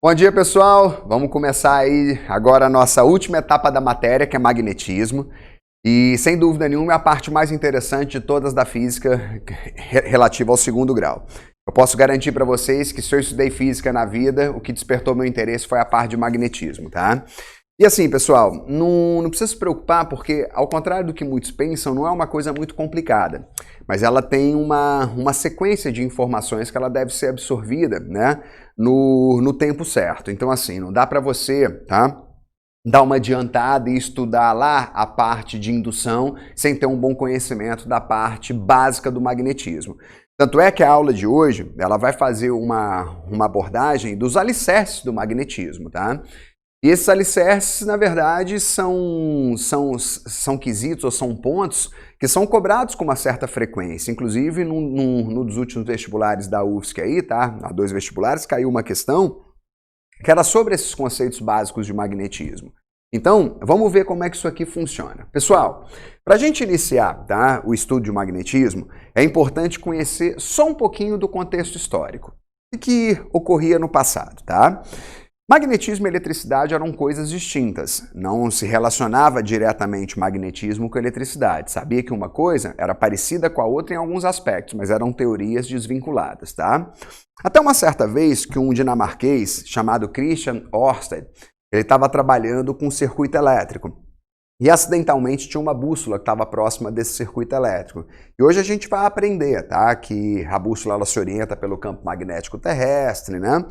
Bom dia, pessoal! Vamos começar aí agora a nossa última etapa da matéria, que é magnetismo. E, sem dúvida nenhuma, é a parte mais interessante de todas da física relativa ao segundo grau. Eu posso garantir para vocês que se eu estudei física na vida, o que despertou meu interesse foi a parte de magnetismo, tá? E assim, pessoal, não precisa se preocupar porque, ao contrário do que muitos pensam, não é uma coisa muito complicada. Mas ela tem uma sequência de informações que ela deve ser absorvida, né, no tempo certo. Então, assim, não dá para você, tá, dar uma adiantada e estudar lá a parte de indução sem ter um bom conhecimento da parte básica do magnetismo. Tanto é que a aula de hoje, ela vai fazer uma abordagem dos alicerces do magnetismo, tá? E esses alicerces, na verdade, são quesitos ou são pontos que são cobrados com uma certa frequência. Inclusive, num dos últimos vestibulares da UFSC aí, tá? Há 2 vestibulares, caiu uma questão que era sobre esses conceitos básicos de magnetismo. Então, vamos ver como é que isso aqui funciona. Pessoal, para a gente iniciar, tá, o estudo de magnetismo, é importante conhecer só um pouquinho do contexto histórico, o que ocorria no passado, tá? Magnetismo e eletricidade eram coisas distintas, não se relacionava diretamente o magnetismo com a eletricidade. Sabia que uma coisa era parecida com a outra em alguns aspectos, mas eram teorias desvinculadas, tá? Até uma certa vez que um dinamarquês chamado Christian Ørsted, ele estava trabalhando com um circuito elétrico e acidentalmente tinha uma bússola que estava próxima desse circuito elétrico. E hoje a gente vai aprender, tá, que a bússola ela se orienta pelo campo magnético terrestre, né?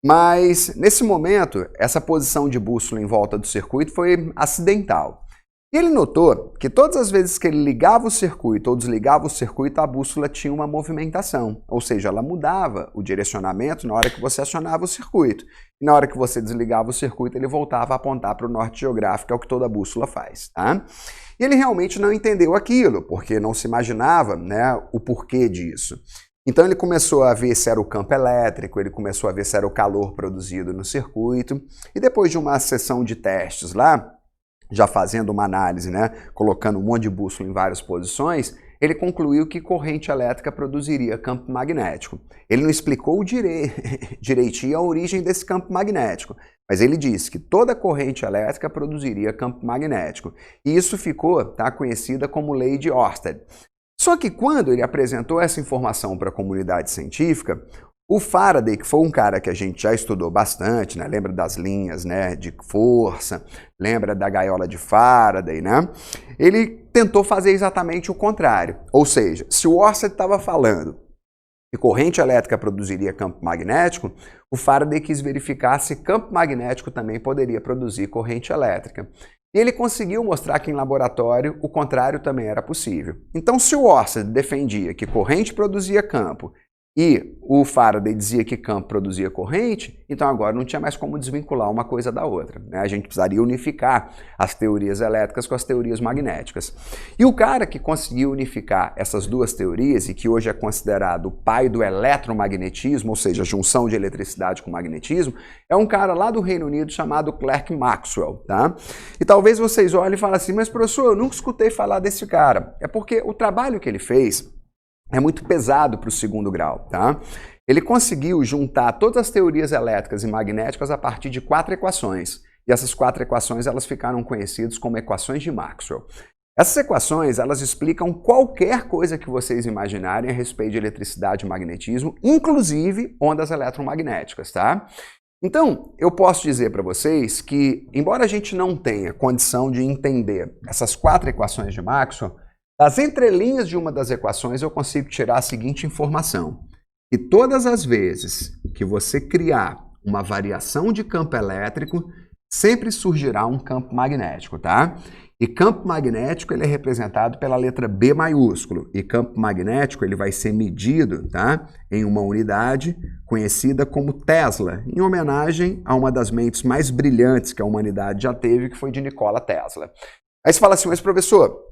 Mas, nesse momento, essa posição de bússola em volta do circuito foi acidental. E ele notou que todas as vezes que ele ligava o circuito ou desligava o circuito, a bússola tinha uma movimentação. Ou seja, ela mudava o direcionamento na hora que você acionava o circuito. E na hora que você desligava o circuito, ele voltava a apontar para o norte geográfico, que é o que toda bússola faz, tá? E ele realmente não entendeu aquilo, porque não se imaginava, né, o porquê disso. Então ele começou a ver se era o campo elétrico, ele começou a ver se era o calor produzido no circuito, e depois de uma sessão de testes lá, já fazendo uma análise, né, colocando um monte de bússola em várias posições, ele concluiu que corrente elétrica produziria campo magnético. Ele não explicou direitinho a origem desse campo magnético, mas ele disse que toda corrente elétrica produziria campo magnético. E isso ficou, tá, conhecida como Lei de Ørsted. Só que quando ele apresentou essa informação para a comunidade científica, o Faraday, que foi um cara que a gente já estudou bastante, né? Lembra das linhas, né, de força, lembra da gaiola de Faraday, né? Ele tentou fazer exatamente o contrário. Ou seja, se o Ørsted estava falando que corrente elétrica produziria campo magnético, o Faraday quis verificar se campo magnético também poderia produzir corrente elétrica. E ele conseguiu mostrar que em laboratório o contrário também era possível. Então, se o Ørsted defendia que corrente produzia campo e o Faraday dizia que campo produzia corrente, então agora não tinha mais como desvincular uma coisa da outra, né? A gente precisaria unificar as teorias elétricas com as teorias magnéticas. E o cara que conseguiu unificar essas duas teorias e que hoje é considerado o pai do eletromagnetismo, ou seja, a junção de eletricidade com magnetismo, é um cara lá do Reino Unido chamado Clerk Maxwell, tá? E talvez vocês olhem e falem assim, mas professor, eu nunca escutei falar desse cara. É porque o trabalho que ele fez é muito pesado para o segundo grau, tá? Ele conseguiu juntar todas as teorias elétricas e magnéticas a partir de 4 equações. E essas 4 equações, elas ficaram conhecidas como equações de Maxwell. Essas equações, elas explicam qualquer coisa que vocês imaginarem a respeito de eletricidade e magnetismo, inclusive ondas eletromagnéticas, tá? Então, eu posso dizer para vocês que, embora a gente não tenha condição de entender essas 4 equações de Maxwell, das entrelinhas de uma das equações eu consigo tirar a seguinte informação, que todas as vezes que você criar uma variação de campo elétrico, sempre surgirá um campo magnético, tá? E campo magnético ele é representado pela letra B maiúsculo, e campo magnético ele vai ser medido, tá, em uma unidade conhecida como Tesla, em homenagem a uma das mentes mais brilhantes que a humanidade já teve, que foi de Nikola Tesla. Aí você fala assim, mas professor,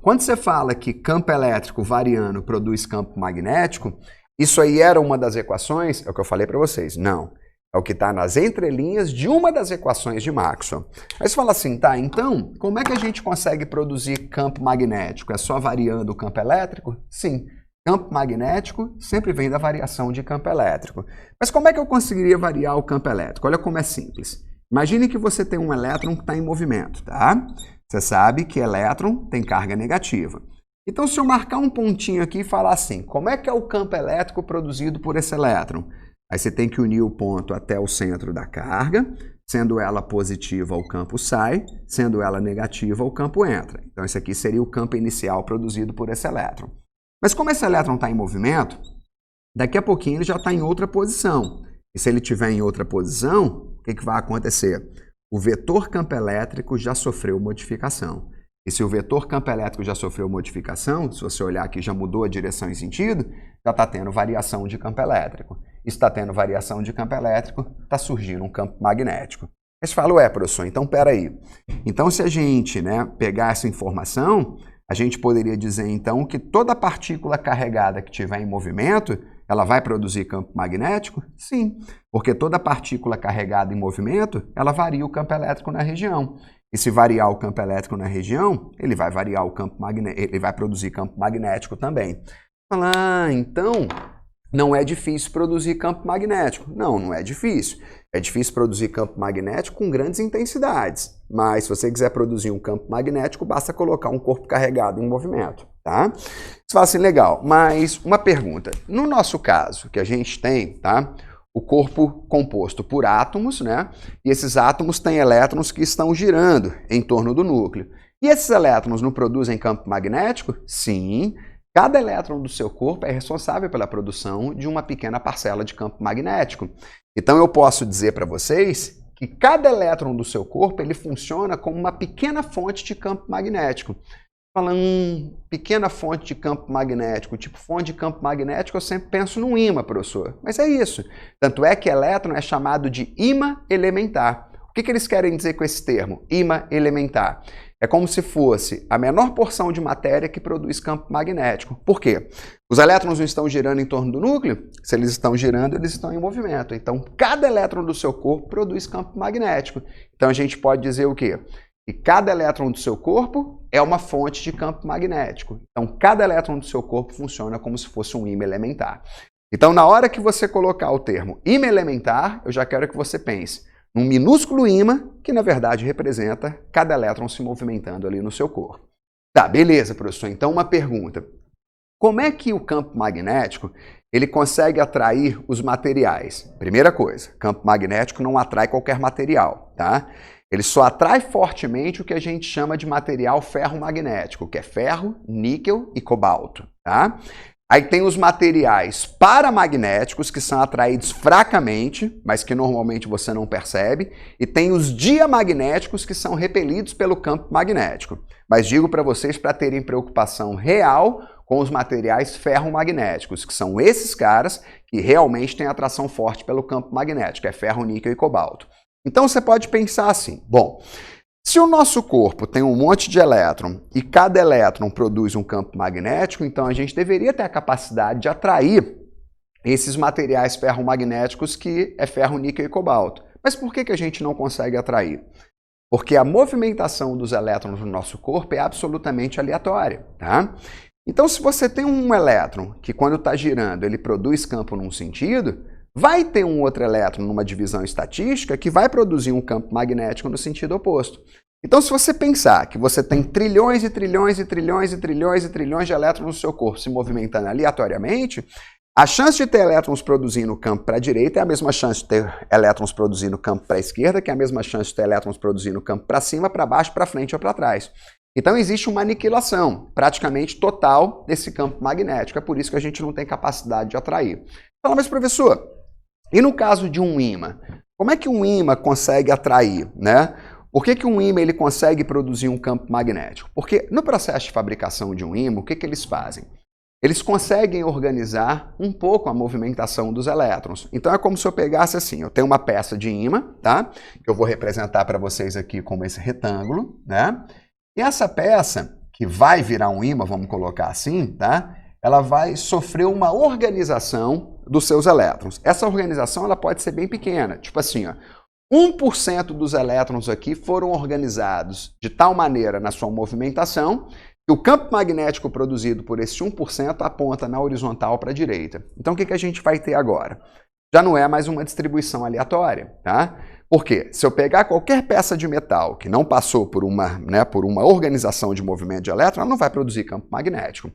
quando você fala que campo elétrico variando produz campo magnético, isso aí era uma das equações? É o que eu falei para vocês. Não. É o que está nas entrelinhas de uma das equações de Maxwell. Aí você fala assim, tá, então, como é que a gente consegue produzir campo magnético? É só variando o campo elétrico? Sim. Campo magnético sempre vem da variação de campo elétrico. Mas como é que eu conseguiria variar o campo elétrico? Olha como é simples. Imagine que você tem um elétron que está em movimento, tá? Você sabe que elétron tem carga negativa. Então, se eu marcar um pontinho aqui e falar assim, como é que é o campo elétrico produzido por esse elétron? Aí você tem que unir o ponto até o centro da carga, sendo ela positiva, o campo sai, sendo ela negativa, o campo entra. Então, esse aqui seria o campo inicial produzido por esse elétron. Mas como esse elétron está em movimento, daqui a pouquinho ele já está em outra posição. E se ele estiver em outra posição, o que vai acontecer? O vetor campo elétrico já sofreu modificação. E se o vetor campo elétrico já sofreu modificação, se você olhar aqui já mudou a direção e sentido, já está tendo variação de campo elétrico. Está tendo variação de campo elétrico, está surgindo um campo magnético. Aí você fala, ué, professor, então peraí. Então se a gente pegar essa informação, a gente poderia dizer então que toda partícula carregada que estiver em movimento, ela vai produzir campo magnético? Sim, porque toda partícula carregada em movimento, ela varia o campo elétrico na região. E se variar o campo elétrico na região, ele vai variar o campo ele vai produzir campo magnético também. Então não é difícil produzir campo magnético. Não, não é difícil. É difícil produzir campo magnético com grandes intensidades. Mas se você quiser produzir um campo magnético, basta colocar um corpo carregado em movimento, tá? Você fala assim, legal, mas uma pergunta. No nosso caso, que a gente tem, tá? O corpo composto por átomos, E esses átomos têm elétrons que estão girando em torno do núcleo. E esses elétrons não produzem campo magnético? Sim. Cada elétron do seu corpo é responsável pela produção de uma pequena parcela de campo magnético. Então eu posso dizer para vocês que cada elétron do seu corpo ele funciona como uma pequena fonte de campo magnético. Falando pequena fonte de campo magnético, tipo fonte de campo magnético, eu sempre penso num ímã, professor. Mas é isso. Tanto é que elétron é chamado de ímã elementar. O que eles querem dizer com esse termo? Ímã elementar. É como se fosse a menor porção de matéria que produz campo magnético. Por quê? Os elétrons não estão girando em torno do núcleo? Se eles estão girando, eles estão em movimento. Então, cada elétron do seu corpo produz campo magnético. Então, a gente pode dizer o quê? Que cada elétron do seu corpo é uma fonte de campo magnético. Então, cada elétron do seu corpo funciona como se fosse um ímã elementar. Então, na hora que você colocar o termo ímã elementar, eu já quero que você pense num minúsculo ímã que, na verdade, representa cada elétron se movimentando ali no seu corpo. Tá, beleza, professor. Então, uma pergunta. Como é que o campo magnético ele consegue atrair os materiais? Primeira coisa, campo magnético não atrai qualquer material, tá? Ele só atrai fortemente o que a gente chama de material ferromagnético, que é ferro, níquel e cobalto, tá? Aí tem os materiais paramagnéticos, que são atraídos fracamente, mas que normalmente você não percebe, e tem os diamagnéticos, que são repelidos pelo campo magnético. Mas digo para vocês para terem preocupação real com os materiais ferromagnéticos, que são esses caras que realmente têm atração forte pelo campo magnético, é ferro, níquel e cobalto. Então você pode pensar assim, bom, se o nosso corpo tem um monte de elétron e cada elétron produz um campo magnético, então a gente deveria ter a capacidade de atrair esses materiais ferromagnéticos que é ferro, níquel e cobalto. Mas por que a gente não consegue atrair? Porque a movimentação dos elétrons no nosso corpo é absolutamente aleatória, tá? Então se você tem um elétron que quando está girando ele produz campo num sentido, vai ter um outro elétron numa divisão estatística que vai produzir um campo magnético no sentido oposto. Então, se você pensar que você tem trilhões e trilhões e trilhões e trilhões e trilhões de elétrons no seu corpo se movimentando aleatoriamente, a chance de ter elétrons produzindo campo para a direita é a mesma chance de ter elétrons produzindo campo para a esquerda, que é a mesma chance de ter elétrons produzindo campo para cima, para baixo, para frente ou para trás. Então, existe uma aniquilação praticamente total desse campo magnético. É por isso que a gente não tem capacidade de atrair. Fala, mas professor, e no caso de um ímã? Como é que um ímã consegue atrair, Por que um ímã ele consegue produzir um campo magnético? Porque no processo de fabricação de um ímã, o que eles fazem? Eles conseguem organizar um pouco a movimentação dos elétrons. Então é como se eu pegasse assim, eu tenho uma peça de ímã, tá? Que eu vou representar para vocês aqui como esse retângulo, E essa peça, que vai virar um ímã, vamos colocar assim, tá? Ela vai sofrer uma organização dos seus elétrons. Essa organização ela pode ser bem pequena, tipo assim, 1% dos elétrons aqui foram organizados de tal maneira na sua movimentação que que o campo magnético produzido por esse 1% aponta na horizontal para a direita. Então, o que a gente vai ter agora? Já não é mais uma distribuição aleatória, tá? Porque se eu pegar qualquer peça de metal que não passou por uma organização de movimento de elétron, ela não vai produzir campo magnético.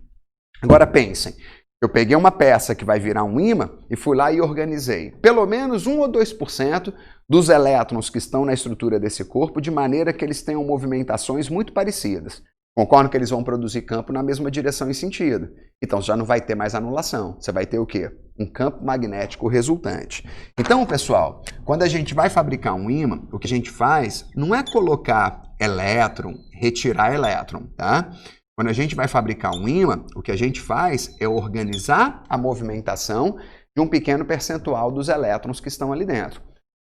Agora pensem, eu peguei uma peça que vai virar um ímã e fui lá e organizei pelo menos 1 ou 2% dos elétrons que estão na estrutura desse corpo de maneira que eles tenham movimentações muito parecidas. Concordam que eles vão produzir campo na mesma direção e sentido. Então já não vai ter mais anulação. Você vai ter o quê? Um campo magnético resultante. Então, pessoal, quando a gente vai fabricar um ímã, o que a gente faz não é colocar elétron, retirar elétron, tá? Quando a gente vai fabricar um ímã, o que a gente faz é organizar a movimentação de um pequeno percentual dos elétrons que estão ali dentro.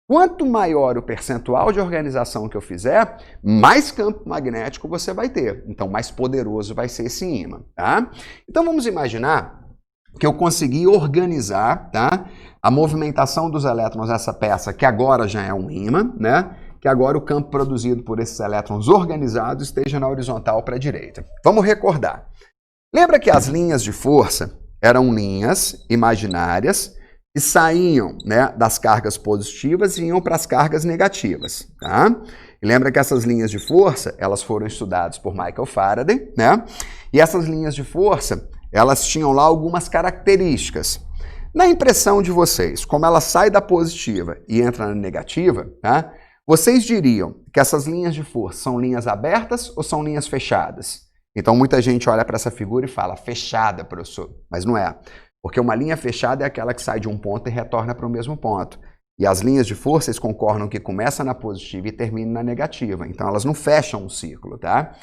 Quanto maior o percentual de organização que eu fizer, mais campo magnético você vai ter. Então, mais poderoso vai ser esse ímã, tá? Então, vamos imaginar que eu consegui organizar, tá, a movimentação dos elétrons dessa peça, que agora já é um ímã, né? Que agora o campo produzido por esses elétrons organizados esteja na horizontal para a direita. Vamos recordar. Lembra que as linhas de força eram linhas imaginárias que saíam, né, das cargas positivas e iam para as cargas negativas, tá? E lembra que essas linhas de força, elas foram estudadas por Michael Faraday, né? E essas linhas de força, elas tinham lá algumas características. Na impressão de vocês, como ela sai da positiva e entra na negativa, tá? Vocês diriam que essas linhas de força são linhas abertas ou são linhas fechadas? Então muita gente olha para essa figura e fala, fechada, professor, mas não é. Porque uma linha fechada é aquela que sai de um ponto e retorna para o mesmo ponto. E as linhas de força, eles concordam que começa na positiva e termina na negativa. Então elas não fecham o ciclo, tá?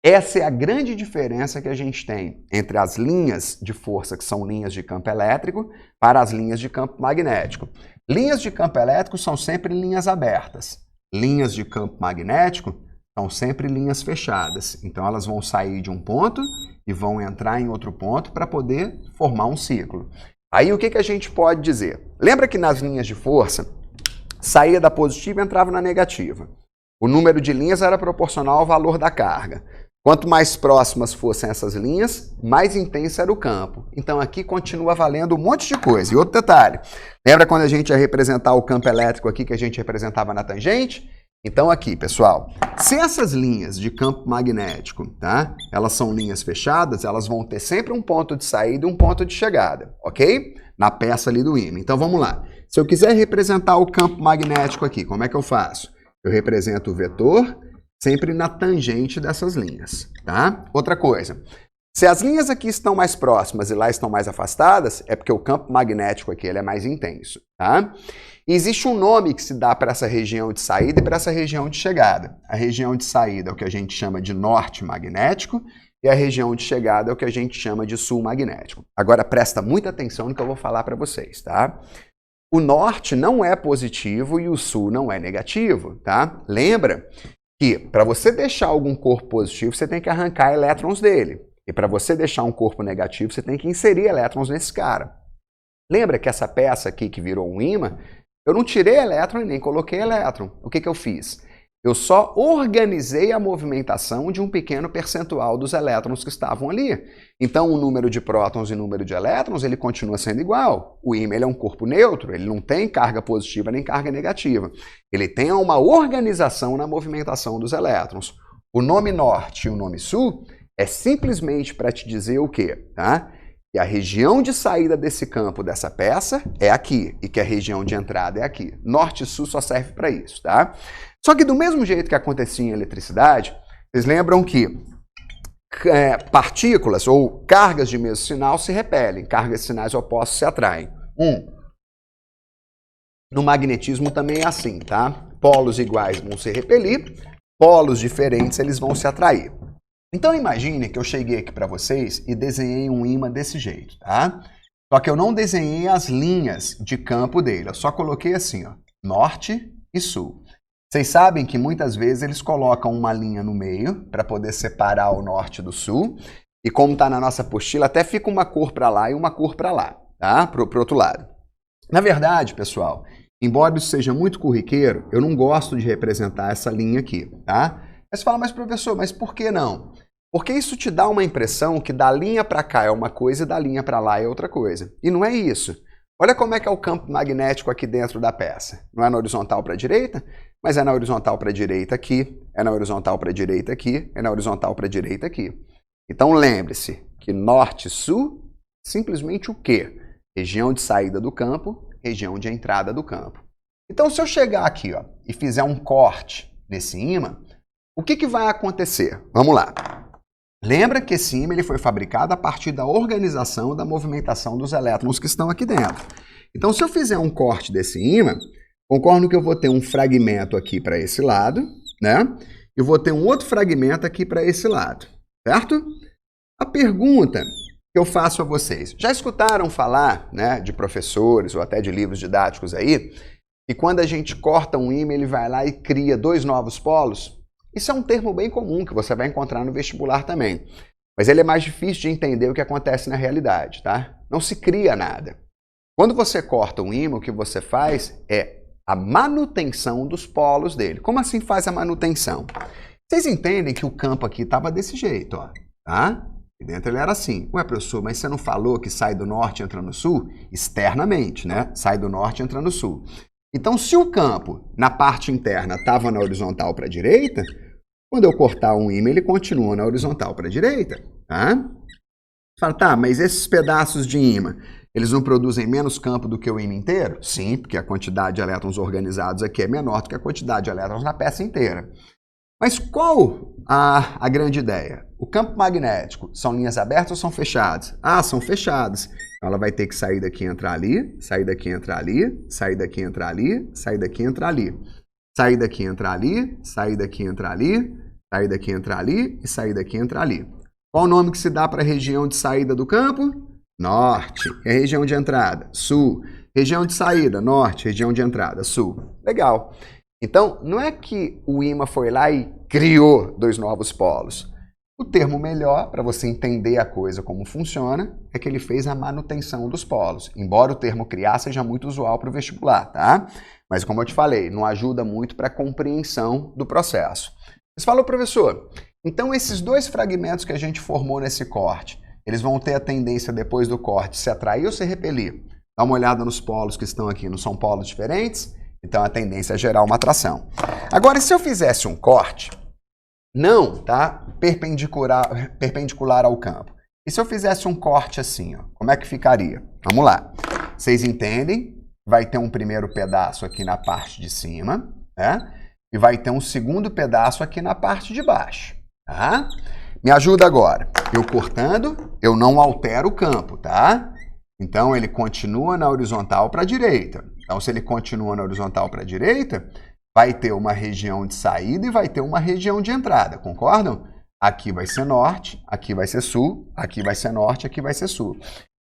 Essa é a grande diferença que a gente tem entre as linhas de força, que são linhas de campo elétrico, para as linhas de campo magnético. Linhas de campo elétrico são sempre linhas abertas. Linhas de campo magnético são sempre linhas fechadas. Então elas vão sair de um ponto e vão entrar em outro ponto para poder formar um ciclo. Aí o que a gente pode dizer? Lembra que nas linhas de força, saía da positiva e entrava na negativa. O número de linhas era proporcional ao valor da carga. Quanto mais próximas fossem essas linhas, mais intenso era o campo. Então aqui continua valendo um monte de coisa. E outro detalhe, lembra quando a gente ia representar o campo elétrico aqui que a gente representava na tangente? Então aqui, pessoal, se essas linhas de campo magnético, tá? Elas são linhas fechadas, elas vão ter sempre um ponto de saída e um ponto de chegada, ok? Na peça ali do ímã. Então vamos lá. Se eu quiser representar o campo magnético aqui, como é que eu faço? Eu represento o vetor sempre na tangente dessas linhas, tá? Outra coisa, se as linhas aqui estão mais próximas e lá estão mais afastadas, é porque o campo magnético aqui ele é mais intenso, tá? E existe um nome que se dá para essa região de saída e para essa região de chegada. A região de saída é o que a gente chama de norte magnético e a região de chegada é o que a gente chama de sul magnético. Agora presta muita atenção no que eu vou falar para vocês, tá? O norte não é positivo e o sul não é negativo, tá? Lembra que para você deixar algum corpo positivo, você tem que arrancar elétrons dele. E para você deixar um corpo negativo, você tem que inserir elétrons nesse cara. Lembra que essa peça aqui que virou um ímã, eu não tirei elétron e nem coloquei elétron. O que eu fiz? Eu só organizei a movimentação de um pequeno percentual dos elétrons que estavam ali. Então o número de prótons e número de elétrons ele continua sendo igual. O ímã ele é um corpo neutro, ele não tem carga positiva nem carga negativa. Ele tem uma organização na movimentação dos elétrons. O nome norte e o nome sul é simplesmente para te dizer o quê? Tá? Que a região de saída desse campo, dessa peça, é aqui, e que a região de entrada é aqui. Norte e sul só serve para isso, tá? Só que do mesmo jeito que acontecia em eletricidade, vocês lembram que partículas ou cargas de mesmo sinal se repelem, cargas de sinais opostos se atraem. No magnetismo também é assim, tá? Polos iguais vão se repelir, polos diferentes eles vão se atrair. Então imagine que eu cheguei aqui para vocês e desenhei um ímã desse jeito, tá? Só que eu não desenhei as linhas de campo dele, eu só coloquei assim, ó, norte e sul. Vocês sabem que muitas vezes eles colocam uma linha no meio para poder separar o norte do sul, e como está na nossa apostila, até fica uma cor para lá e uma cor para lá, tá? Pro outro lado. Na verdade, pessoal, embora isso seja muito corriqueiro, eu não gosto de representar essa linha aqui, tá? Aí você fala, mas professor, mas por que não? Porque isso te dá uma impressão que da linha para cá é uma coisa e da linha para lá é outra coisa. E não é isso. Olha como é que é o campo magnético aqui dentro da peça. Não é na horizontal para a direita, mas é na horizontal para a direita aqui, é na horizontal para a direita aqui, é na horizontal para a direita aqui. Então lembre-se que norte e sul, simplesmente o quê? Região de saída do campo, região de entrada do campo. Então se eu chegar aqui ó, e fizer um corte nesse ímã, o que vai acontecer? Vamos lá. Lembra que esse ímã ele foi fabricado a partir da organização da movimentação dos elétrons que estão aqui dentro. Então, se eu fizer um corte desse ímã, concordo que eu vou ter um fragmento aqui para esse lado, né? E vou ter um outro fragmento aqui para esse lado, certo? A pergunta que eu faço a vocês, já escutaram falar, né, de professores ou até de livros didáticos aí, que quando a gente corta um ímã, ele vai lá e cria dois novos polos? Isso é um termo bem comum que você vai encontrar no vestibular também. Mas ele é mais difícil de entender o que acontece na realidade, tá? Não se cria nada. Quando você corta um ímã, o que você faz é a manutenção dos polos dele. Como assim faz a manutenção? Vocês entendem que o campo aqui estava desse jeito, ó, tá? E dentro ele era assim. Ué, professor, mas você não falou que sai do norte e entra no sul? Externamente, né? Sai do norte e entra no sul. Então, se o campo, na parte interna, estava na horizontal para a direita, quando eu cortar um ímã, ele continua na horizontal para a direita. Tá? Fala, tá, mas esses pedaços de ímã, eles não produzem menos campo do que o ímã inteiro? Sim, porque a quantidade de elétrons organizados aqui é menor do que a quantidade de elétrons na peça inteira. Mas qual a grande ideia? O campo magnético são linhas abertas ou são fechadas? Ah, são fechadas. Então ela vai ter que sair daqui e entrar ali, sair daqui e entrar ali, sair daqui e entrar ali, sair daqui e entrar ali. Sair daqui e entrar ali, sair daqui e entrar ali, sair daqui e entrar ali e sair daqui e entrar ali. Qual o nome que se dá para a região de saída do campo? Norte. E a região de entrada? Sul. Região de saída? Norte. Região de entrada? Sul. Legal. Então, não é que o ímã foi lá e criou dois novos polos. O termo melhor, para você entender a coisa como funciona, é que ele fez a manutenção dos polos. Embora o termo criar seja muito usual para o vestibular, tá? Mas como eu te falei, não ajuda muito para a compreensão do processo. Você falou, professor, então esses dois fragmentos que a gente formou nesse corte, eles vão ter a tendência depois do corte se atrair ou se repelir? Dá uma olhada nos polos que estão aqui, não são polos diferentes? Então a tendência é gerar uma atração. Agora, se eu fizesse um corte, não, tá? Perpendicular ao campo. E se eu fizesse um corte assim, ó, como é que ficaria? Vamos lá. Vocês entendem? Vai ter um primeiro pedaço aqui na parte de cima, né? E vai ter um segundo pedaço aqui na parte de baixo, tá? Me ajuda agora. Eu cortando, eu não altero o campo, tá? Então ele continua na horizontal para a direita. Então se ele continua na horizontal para a direita, vai ter uma região de saída e vai ter uma região de entrada, concordam? Aqui vai ser norte, aqui vai ser sul, aqui vai ser norte, aqui vai ser sul.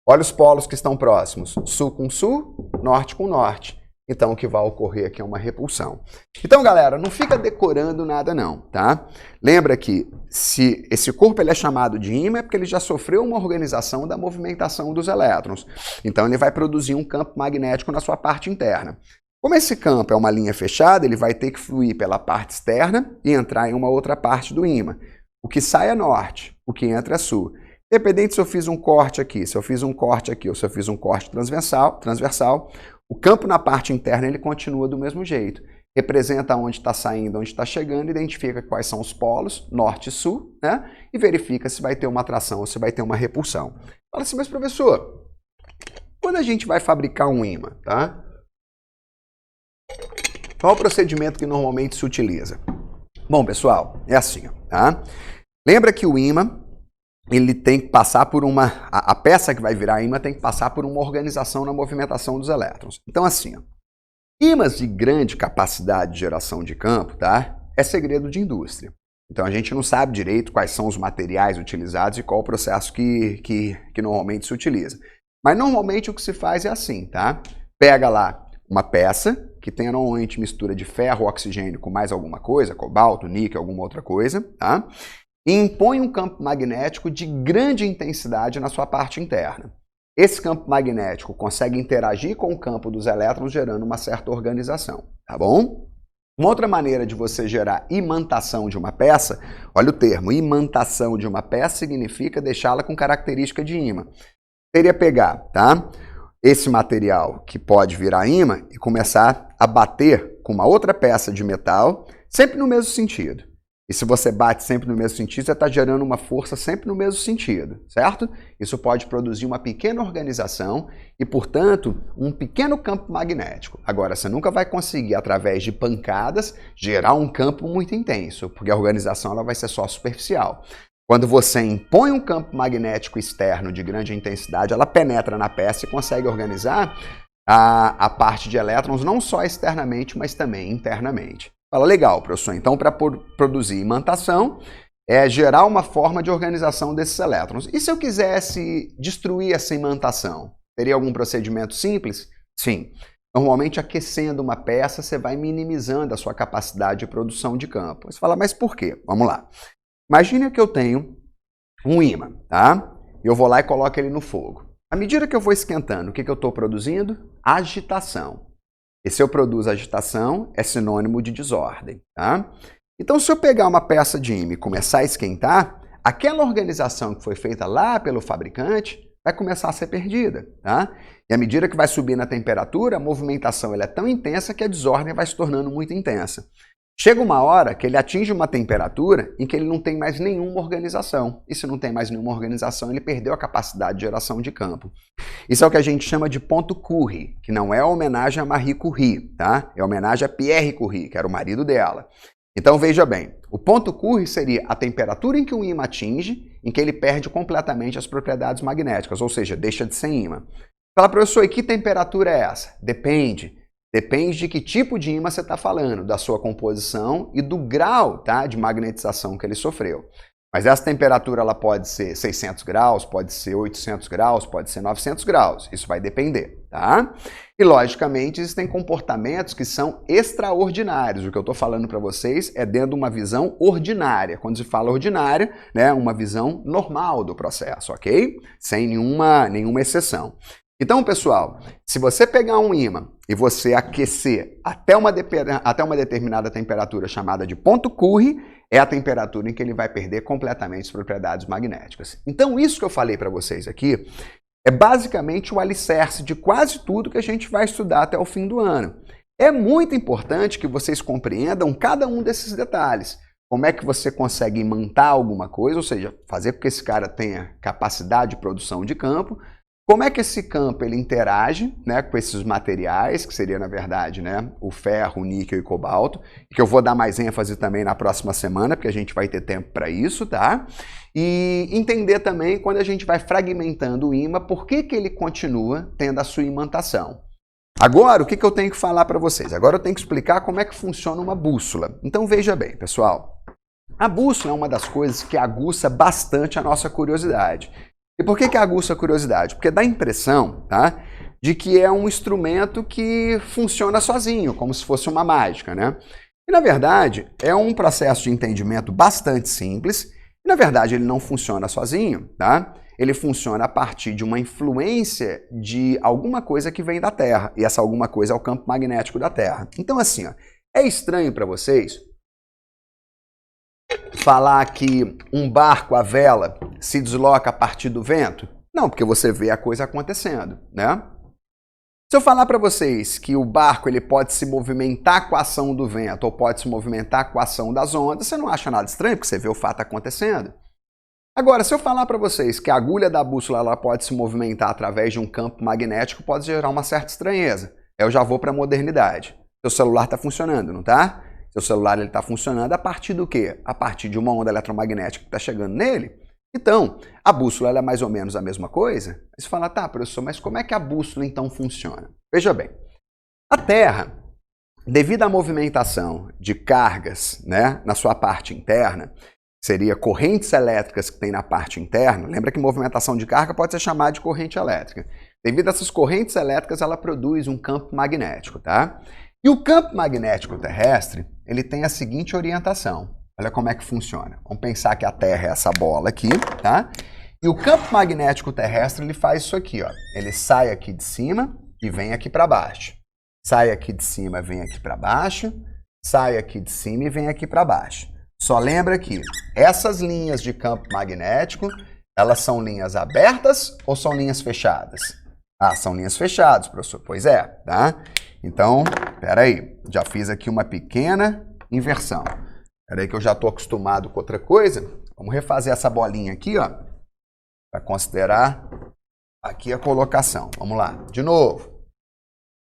Olha os polos que estão próximos, sul com sul, norte com norte. Então o que vai ocorrer aqui é uma repulsão. Então, galera, não fica decorando nada não, tá? Lembra que se esse corpo ele é chamado de ímã é porque ele já sofreu uma organização da movimentação dos elétrons. Então ele vai produzir um campo magnético na sua parte interna. Como esse campo é uma linha fechada, ele vai ter que fluir pela parte externa e entrar em uma outra parte do ímã. O que sai é norte, o que entra é sul. Independente se eu fiz um corte aqui, se eu fiz um corte aqui ou se eu fiz um corte transversal, o campo na parte interna ele continua do mesmo jeito. Representa onde está saindo, onde está chegando, identifica quais são os polos, norte e sul, né? E verifica se vai ter uma atração ou se vai ter uma repulsão. Fala assim, mas professor, quando a gente vai fabricar um ímã, tá? Qual o procedimento que normalmente se utiliza? Bom, pessoal, é assim, tá? Lembra que o ímã, ele tem que passar por uma... A peça que vai virar ímã tem que passar por uma organização na movimentação dos elétrons. Então, assim, ó, ímãs de grande capacidade de geração de campo, tá? É segredo de indústria. Então, a gente não sabe direito quais são os materiais utilizados e qual o processo que normalmente se utiliza. Mas, normalmente, o que se faz é assim, tá? Pega lá uma peça que tenha normalmente mistura de ferro, oxigênio com mais alguma coisa, cobalto, níquel, alguma outra coisa, tá? E impõe um campo magnético de grande intensidade na sua parte interna. Esse campo magnético consegue interagir com o campo dos elétrons, gerando uma certa organização, tá bom? Uma outra maneira de você gerar imantação de uma peça, olha o termo, imantação de uma peça significa deixá-la com característica de ímã. Seria pegar, tá? Esse material que pode virar ímã e começar a bater com uma outra peça de metal, sempre no mesmo sentido. E se você bate sempre no mesmo sentido, você está gerando uma força sempre no mesmo sentido, certo? Isso pode produzir uma pequena organização e, portanto, um pequeno campo magnético. Agora, você nunca vai conseguir, através de pancadas, gerar um campo muito intenso, porque a organização ela vai ser só superficial. Quando você impõe um campo magnético externo de grande intensidade, ela penetra na peça e consegue organizar a parte de elétrons não só externamente, mas também internamente. Fala, legal, professor. Então, para produzir imantação, é gerar uma forma de organização desses elétrons. E se eu quisesse destruir essa imantação? Teria algum procedimento simples? Sim. Normalmente, aquecendo uma peça, você vai minimizando a sua capacidade de produção de campo. Você fala, mas por quê? Vamos lá. Imagine que eu tenho um ímã, tá? Eu vou lá e coloco ele no fogo. À medida que eu vou esquentando, o que eu estou produzindo? Agitação. E se eu produzo agitação, é sinônimo de desordem, tá? Então, se eu pegar uma peça de ímã e começar a esquentar, aquela organização que foi feita lá pelo fabricante vai começar a ser perdida, tá? E à medida que vai subindo a temperatura, a movimentação ela é tão intensa que a desordem vai se tornando muito intensa. Chega uma hora que ele atinge uma temperatura em que ele não tem mais nenhuma organização. E se não tem mais nenhuma organização, ele perdeu a capacidade de geração de campo. Isso é o que a gente chama de ponto Curie, que não é homenagem a Marie Curie, tá? É homenagem a Pierre Curie, que era o marido dela. Então veja bem, o ponto Curie seria a temperatura em que o ímã atinge, em que ele perde completamente as propriedades magnéticas, ou seja, deixa de ser ímã. Fala, professor, e que temperatura é essa? Depende. Depende de que tipo de ímã você está falando, da sua composição e do grau, tá, de magnetização que ele sofreu. Mas essa temperatura ela pode ser 600 graus, pode ser 800 graus, pode ser 900 graus. Isso vai depender, tá? E, logicamente, existem comportamentos que são extraordinários. O que eu estou falando para vocês é dentro de uma visão ordinária. Quando se fala ordinária, né, uma visão normal do processo, ok? Sem nenhuma exceção. Então, pessoal, se você pegar um ímã e você aquecer até uma determinada temperatura chamada de ponto Curie, é a temperatura em que ele vai perder completamente as propriedades magnéticas. Então, isso que eu falei para vocês aqui é basicamente o alicerce de quase tudo que a gente vai estudar até o fim do ano. É muito importante que vocês compreendam cada um desses detalhes. Como é que você consegue imantar alguma coisa, ou seja, fazer com que esse cara tenha capacidade de produção de campo. Como é que esse campo ele interage, né, com esses materiais, que seria, na verdade, né, o ferro, o níquel e o cobalto, que eu vou dar mais ênfase também na próxima semana, porque a gente vai ter tempo para isso, tá? E entender também, quando a gente vai fragmentando o ímã, por que ele continua tendo a sua imantação. Agora, o que eu tenho que falar para vocês? Agora eu tenho que explicar como é que funciona uma bússola. Então, veja bem, pessoal. A bússola é uma das coisas que aguça bastante a nossa curiosidade. E por que aguça a curiosidade? Porque dá a impressão, tá, de que é um instrumento que funciona sozinho, como se fosse uma mágica, né? E, na verdade, é um processo de entendimento bastante simples. E, na verdade, ele não funciona sozinho, tá? Ele funciona a partir de uma influência de alguma coisa que vem da Terra. E essa alguma coisa é o campo magnético da Terra. Então, assim, ó, é estranho para vocês falar que um barco à vela se desloca a partir do vento? Não, porque você vê a coisa acontecendo, né? Se eu falar para vocês que o barco ele pode se movimentar com a ação do vento ou pode se movimentar com a ação das ondas, você não acha nada estranho, porque você vê o fato acontecendo. Agora, se eu falar para vocês que a agulha da bússola ela pode se movimentar através de um campo magnético, pode gerar uma certa estranheza. Eu já vou para a modernidade. Seu celular está funcionando, não está? Seu celular está funcionando a partir do quê? A partir de uma onda eletromagnética que está chegando nele. Então, a bússola ela é mais ou menos a mesma coisa. Aí você fala, tá, professor, mas como é que a bússola então funciona? Veja bem, a Terra, devido à movimentação de cargas, né, na sua parte interna, seria correntes elétricas que tem na parte interna. Lembra que movimentação de carga pode ser chamada de corrente elétrica. Devido a essas correntes elétricas, ela produz um campo magnético, tá? E o campo magnético terrestre, ele tem a seguinte orientação. Olha como é que funciona. Vamos pensar que a Terra é essa bola aqui, tá? E o campo magnético terrestre, ele faz isso aqui, ó. Ele sai aqui de cima e vem aqui para baixo. Sai aqui de cima, vem aqui para baixo. sai aqui de cima e vem aqui para baixo. Só lembra que essas linhas de campo magnético, elas são linhas abertas ou são linhas fechadas? Ah, são linhas fechadas, professor. Pois é, tá? Então, espera aí, já fiz aqui uma pequena inversão. Espera aí que eu já estou acostumado com outra coisa. Vamos refazer essa bolinha aqui, ó, para considerar aqui a colocação. Vamos lá, de novo.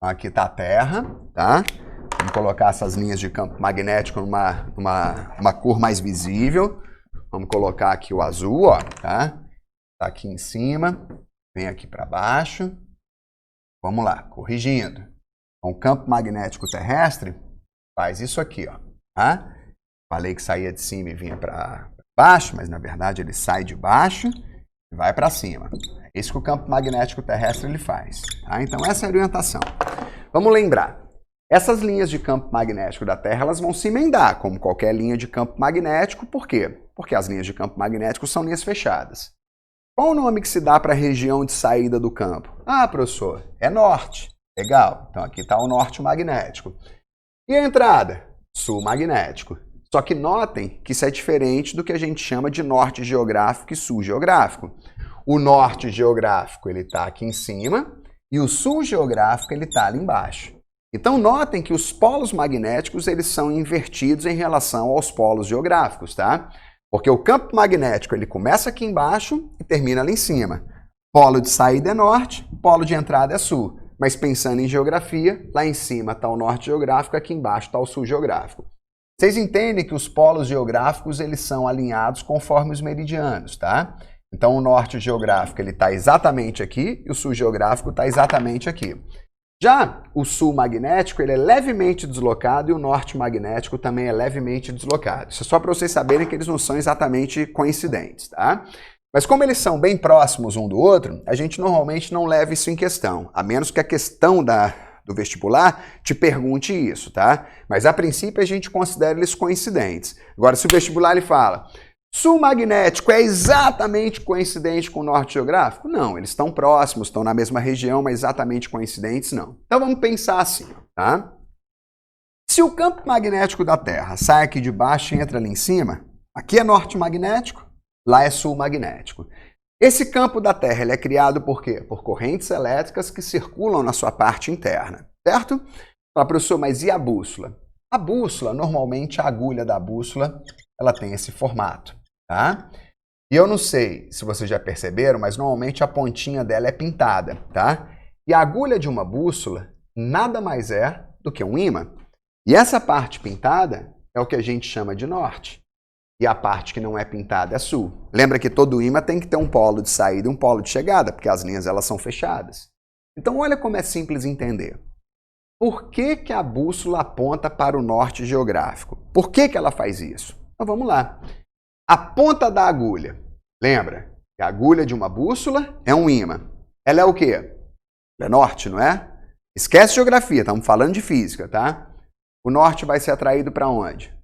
Aqui está a Terra, tá? Vamos colocar essas linhas de campo magnético numa cor mais visível. Vamos colocar aqui o azul, ó, tá? Tá aqui em cima, vem aqui para baixo. Vamos lá, corrigindo. Então, o campo magnético terrestre faz isso aqui, ó, tá? Falei que saía de cima e vinha para baixo, mas na verdade ele sai de baixo e vai para cima. É isso que o campo magnético terrestre ele faz, tá? Então essa é a orientação. Vamos lembrar. Essas linhas de campo magnético da Terra, elas vão se emendar, como qualquer linha de campo magnético. Por quê? Porque as linhas de campo magnético são linhas fechadas. Qual o nome que se dá para a região de saída do campo? Ah, professor, é norte. Legal. Então aqui está o norte magnético. E a entrada? Sul magnético. Só que notem que isso é diferente do que a gente chama de norte geográfico e sul geográfico. O norte geográfico ele está aqui em cima e o sul geográfico ele está ali embaixo. Então notem que os polos magnéticos eles são invertidos em relação aos polos geográficos, tá? Porque o campo magnético ele começa aqui embaixo e termina ali em cima. Polo de saída é norte, polo de entrada é sul. Mas pensando em geografia, lá em cima está o norte geográfico, aqui embaixo está o sul geográfico. Vocês entendem que os polos geográficos eles são alinhados conforme os meridianos, tá? Então o norte geográfico ele está exatamente aqui e o sul geográfico está exatamente aqui. Já o sul magnético ele é levemente deslocado e o norte magnético também é levemente deslocado. Isso é só para vocês saberem que eles não são exatamente coincidentes, tá? Mas como eles são bem próximos um do outro, a gente normalmente não leva isso em questão, a menos que a questão do vestibular te pergunte isso, tá? Mas a princípio a gente considera eles coincidentes. Agora, se o vestibular ele fala, sul magnético é exatamente coincidente com o norte geográfico? Não, eles estão próximos, estão na mesma região, mas exatamente coincidentes não. Então vamos pensar assim, tá? Se o campo magnético da Terra sai aqui de baixo e entra ali em cima, aqui é norte magnético, lá é sul magnético. Esse campo da Terra ele é criado por quê? Por correntes elétricas que circulam na sua parte interna, certo? Fala, professor, mas e a bússola? A bússola, normalmente a agulha da bússola, ela tem esse formato, tá? E eu não sei se vocês já perceberam, mas normalmente a pontinha dela é pintada, tá? E a agulha de uma bússola nada mais é do que um ímã. E essa parte pintada é o que a gente chama de norte. E a parte que não é pintada é sul. Lembra que todo ímã tem que ter um polo de saída e um polo de chegada, porque as linhas elas são fechadas. Então olha como é simples entender. Por que que a bússola aponta para o norte geográfico? Por que que ela faz isso? Então vamos lá. A ponta da agulha. Lembra que a agulha de uma bússola é um ímã. Ela é o quê? Ela é norte, não é? Esquece geografia, estamos falando de física, tá? O norte vai ser atraído para onde?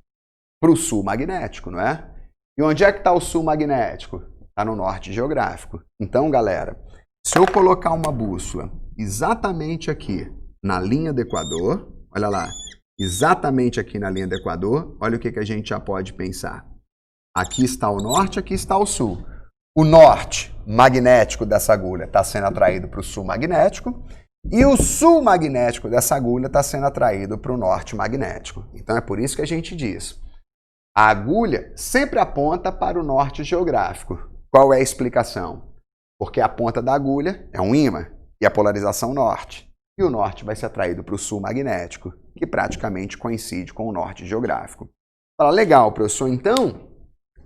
Para o sul magnético, não é? E onde é que está o sul magnético? Está no norte geográfico. Então, galera, se eu colocar uma bússola exatamente aqui na linha do Equador, olha lá, exatamente aqui na linha do Equador, olha o que que a gente já pode pensar. Aqui está o norte, aqui está o sul. O norte magnético dessa agulha está sendo atraído para o sul magnético e o sul magnético dessa agulha está sendo atraído para o norte magnético. Então é por isso que a gente diz, a agulha sempre aponta para o norte geográfico. Qual é a explicação? Porque a ponta da agulha é um ímã e a polarização norte. E o norte vai ser atraído para o sul magnético, que praticamente coincide com o norte geográfico. Fala, legal, professor, então,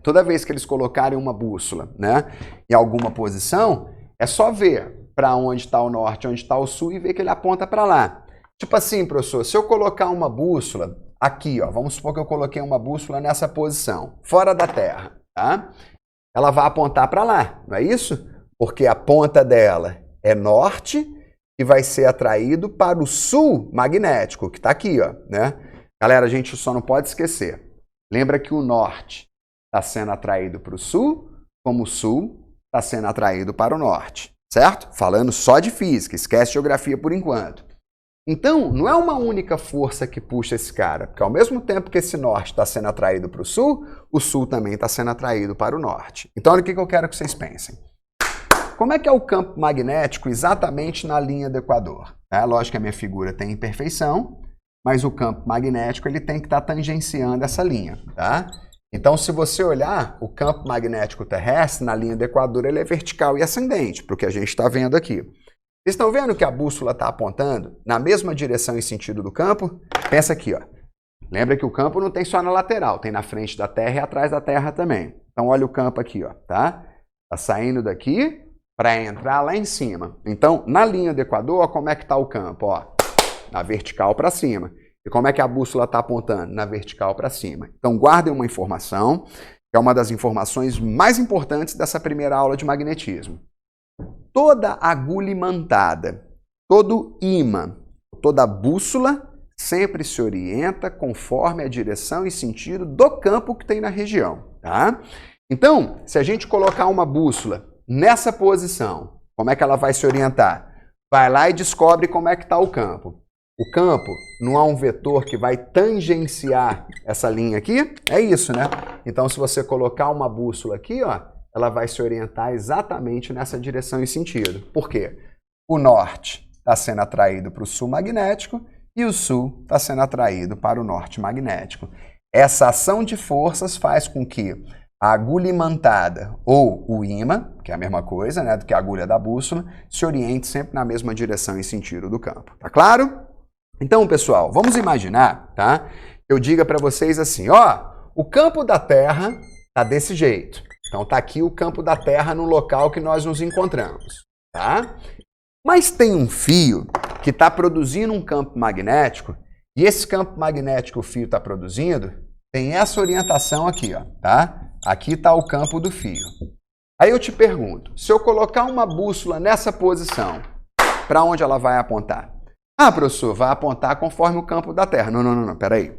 toda vez que eles colocarem uma bússola, né, em alguma posição, é só ver para onde está o norte, onde está o sul e ver que ele aponta para lá. Tipo assim, professor, se eu colocar uma bússola aqui, ó, vamos supor que eu coloquei uma bússola nessa posição, fora da Terra, tá? Ela vai apontar para lá, não é isso? Porque a ponta dela é norte e vai ser atraído para o sul magnético, que está aqui, ó, né? Galera, a gente só não pode esquecer. Lembra que o norte está sendo atraído para o sul, como o sul está sendo atraído para o norte, certo? Falando só de física, esquece geografia por enquanto. Então, não é uma única força que puxa esse cara, porque ao mesmo tempo que esse norte está sendo atraído para o sul também está sendo atraído para o norte. Então, olha o que eu quero que vocês pensem. Como é que é o campo magnético exatamente na linha do Equador? Lógico que a minha figura tem imperfeição, mas o campo magnético ele tem que estar tangenciando essa linha, tá? Então, se você olhar, o campo magnético terrestre na linha do Equador ele é vertical e ascendente, para o que a gente está vendo aqui. Vocês estão vendo que a bússola está apontando na mesma direção e sentido do campo? Pensa aqui, ó. Lembra que o campo não tem só na lateral, tem na frente da Terra e atrás da Terra também. Então, olha o campo aqui, ó, tá? Tá saindo daqui para entrar lá em cima. Então, na linha do Equador, ó, como é que está o campo? Ó, na vertical para cima. E como é que a bússola está apontando? Na vertical para cima. Então, guardem uma informação, que é uma das informações mais importantes dessa primeira aula de magnetismo. Toda agulha imantada, todo ímã, toda bússola sempre se orienta conforme a direção e sentido do campo que tem na região, tá? Então, se a gente colocar uma bússola nessa posição, como é que ela vai se orientar? Vai lá e descobre como é que está o campo. O campo não há um vetor que vai tangenciar essa linha aqui? É isso, né? Então, se você colocar uma bússola aqui, ó, ela vai se orientar exatamente nessa direção e sentido. Por quê? O norte está sendo atraído para o sul magnético e o sul está sendo atraído para o norte magnético. Essa ação de forças faz com que a agulha imantada ou o ímã, que é a mesma coisa, né, do que a agulha da bússola, se oriente sempre na mesma direção e sentido do campo. Tá claro? Então, pessoal, vamos imaginar, tá? Eu diga para vocês assim, ó, o campo da Terra tá desse jeito. Então tá aqui o campo da Terra no local que nós nos encontramos, tá? Mas tem um fio que está produzindo um campo magnético e esse campo magnético que o fio está produzindo tem essa orientação aqui, ó, tá? Aqui está o campo do fio. Aí eu te pergunto, se eu colocar uma bússola nessa posição, para onde ela vai apontar? Ah, professor, vai apontar conforme o campo da Terra. Não, peraí.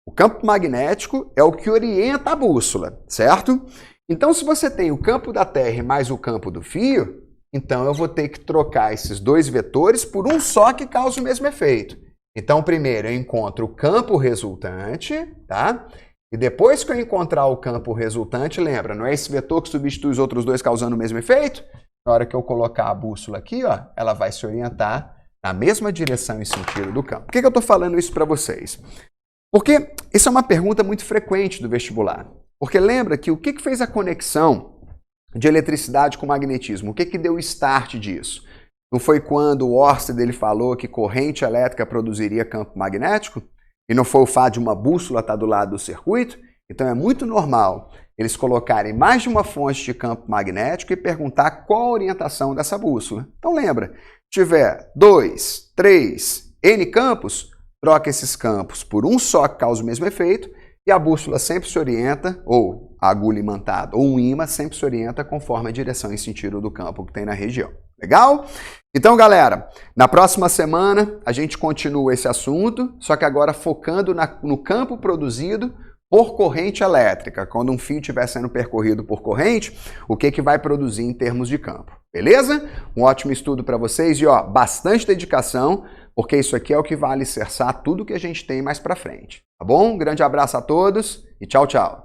O campo magnético é o que orienta a bússola, certo? Então, se você tem o campo da Terra mais o campo do fio, então eu vou ter que trocar esses dois vetores por um só que causa o mesmo efeito. Então, primeiro eu encontro o campo resultante, tá? E depois que eu encontrar o campo resultante, lembra, não é esse vetor que substitui os outros dois causando o mesmo efeito? Na hora que eu colocar a bússola aqui, ó, ela vai se orientar na mesma direção e sentido do campo. Por que eu estou falando isso para vocês? Porque isso é uma pergunta muito frequente do vestibular. Porque lembra que o que fez a conexão de eletricidade com magnetismo? O que deu o start disso? Não foi quando o Ørsted ele falou que corrente elétrica produziria campo magnético? E não foi o fato de uma bússola estar do lado do circuito? Então é muito normal eles colocarem mais de uma fonte de campo magnético e perguntar qual a orientação dessa bússola. Então lembra, tiver 2, 3, N campos, troca esses campos por um só que causa o mesmo efeito e a bússola sempre se orienta, ou a agulha imantada, ou um ímã sempre se orienta conforme a direção e sentido do campo que tem na região. Legal? Então, galera, na próxima semana a gente continua esse assunto, só que agora focando no campo produzido por corrente elétrica. Quando um fio estiver sendo percorrido por corrente, o que vai produzir em termos de campo. Beleza? Um ótimo estudo para vocês e ó, bastante dedicação, porque isso aqui é o que vai alicerçar tudo que a gente tem mais para frente. Tá bom? Um grande abraço a todos e tchau, tchau.